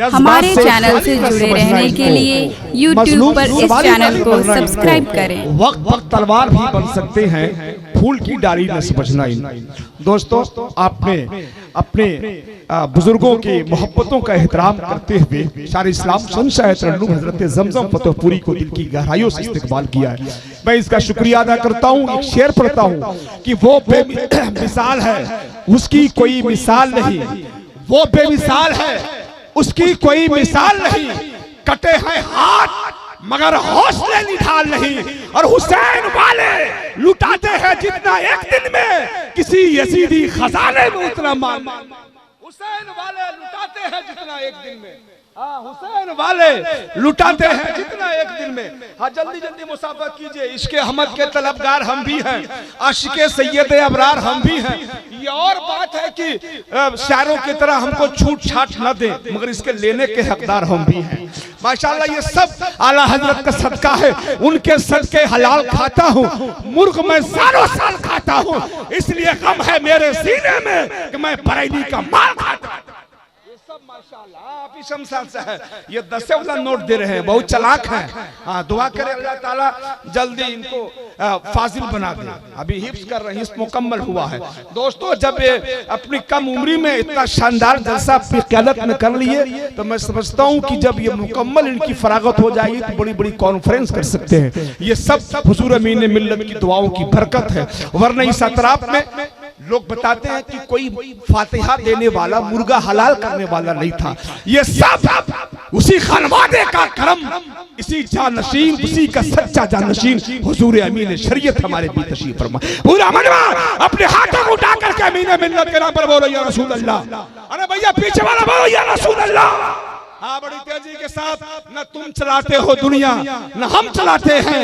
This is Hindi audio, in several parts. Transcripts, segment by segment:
हमारे चैनल से जुड़े रहने के लिए YouTube पर इस चैनल को सब्सक्राइब करें। वक्त तलवार भी बन सकते हैं, फूल की डाली न समझना। दोस्तों, आपने अपने बुजुर्गों की मोहब्बतों का एहतराम करते हुए सारे इस्लाम शहंशाह तरन्नुम हजरत ज़मज़म फतेहपुरी को दिल की गहराइयों से इस्तकबाल किया है। मैं इसका शुक्रिया अदा करता हूँ। एक शेर पढ़ता हूँ कि वो बेमिसाल है, उसकी कोई मिसाल नहीं। वो बेमिसाल है, उसकी कोई मिसाल नहीं। कटे हैं हाथ मगर हौसले निढाल नहीं। और हुसैन वाले लुटाते हैं जितना एक दिन में किसी यजीदी खजाने में उतना माल। हुसैन वाले लुटाते हैं जितना एक दिन में, हुसैन वाले लुटाते हैं जितना एक दिन में। हाँ, जल्दी जल्दी मुसाफा कीजिए। इश्क़ अहमद के तलबगार हम भी हैं, आशिक़े सैयद अबरार हम भी हैं। ये और बात है कि शायरों की तरह हमको छूट छाट न दें, मगर इसके लेने के हकदार हम भी हैं। माशाअल्लाह, ये सब आला हजरत का सदका है। उनके सदके हलाल खाता हूँ, मुर्ग मैं सालों साल खाता हूँ। इसलिए गम है मेरे सीने में कि मैं बरेली का माल खाता हूँ। सब माशाअल्लाह आप ही शमशान से है। ये 10 वाला नोट दे रहे हैं, बहुत चालाक हैं। हाँ, दुआ करें अल्लाह ताला जल्दी इनको फाजिल बना दे। अभी हिफ्स कर रहे हैं, हिफ्स मुकम्मल हुआ है। दोस्तों, जब ये अपनी कम उम्री में इतना शानदार जलसा अपनी क़यादत में कर लिए, तो मैं समझता हूँ कि जब ये मुकम्मल इनकी फरागत हो जाएगी तो बड़ी बड़ी कॉन्फ्रेंस कर सकते हैं। ये सब हुजूर अमीन मिल्लत की दुआओं की बरकत है। वरना इस अतराफ में लोग बताते हैं कि कोई फातिहा देने वाला, मुर्गा हलाल करने वाला नहीं था। ये सब उसी खानवादे का करम, इसी जानशीन, उसी का सच्चा जानशीन हुजूर अमीन शरीयत हमारे भी तशरीफ फरमा। पूरा मनवा अपने हाथों को उठा करके अमीन मिल्लत के नाम पर बोलो या रसूल अल्लाह। अरे भैया पीछे वाला बोलो या रसूल अल्लाह। हाँ, बड़ी तेजी के साथ। न तुम चलाते हो दुनिया, न हम चलाते हैं,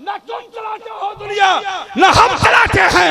न तुम चलाते हो दुनिया, न हम चलाते हैं,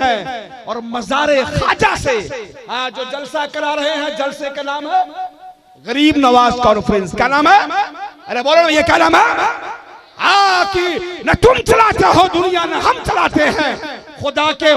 हैं। और मज़ारे ख्वाजा से जो जलसा करा रहे हैं, जलसे का नाम है गरीब नवाज कॉन्फ्रेंस। क्या नाम है? अरे बोलो, ये क्या नाम है? कि न तुम चलाते हो दुनिया, न हम चलाते हैं, खुदा के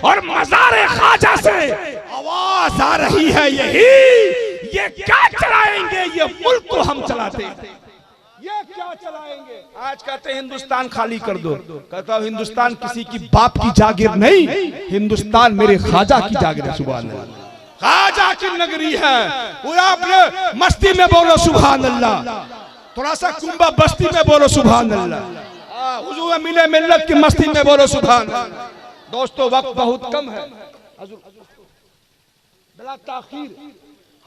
और मज़ारे ख्वाजा से आवाज आ रही है यही, ये क्या चलाएंगे, ये मुल्क को हम चलाते हैं। ये क्या चलाएंगे? आज कहते हैं हिंदुस्तान खाली कर दो। कहता हूं हिंदुस्तान किसी की बाप की जागीर नहीं, हिंदुस्तान मेरे ख्वाजा की जागीर है। सुभान अल्लाह, ख्वाजा की नगरी है। पूरा अपने मस्ती में बोलो सुभान अल्लाह, थोड़ा सा कुंबा बस्ती में बोलो सुभान अल्लाह, हुजूर अमीन मिल्लत की मस्ती में बोलो सुभान अल्लाह। दोस्तों, वक्त बहुत कम है, बला ताखीर।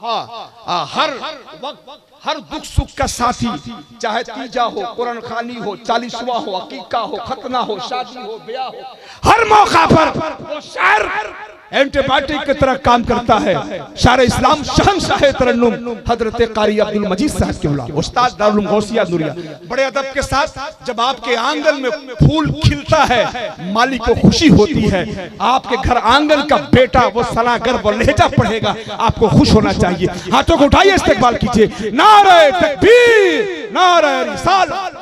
हाँ, हर वक्त हर दुख सुख का साथी, चाहे तीजा हो, कुरान खानी हो, 40वां हो, अकीका हो, खतना हो, शादी हो, ब्याह हो, हर मौका पर वो शायर एंटीबायोटिक की तरह काम करता है। शायर इस्लाम शहंशाह तरन्नुम हजरत कारी अब्दुल मजीद साहब के औलाद, उस्ताद दारुल गौसिया नूरिया, बड़े अदब के साथ जब आपके आंगन में फूल खिलता है, मालिक को खुशी होती है। आपके घर आंगन का बेटा वो सलागर वो लहजा पढ़ेगा, आपको खुश होना चाहिए। हाथों को उठाइए, इस्तेकबाल कीजिए। नारे तकबीर, नारे रिसालत।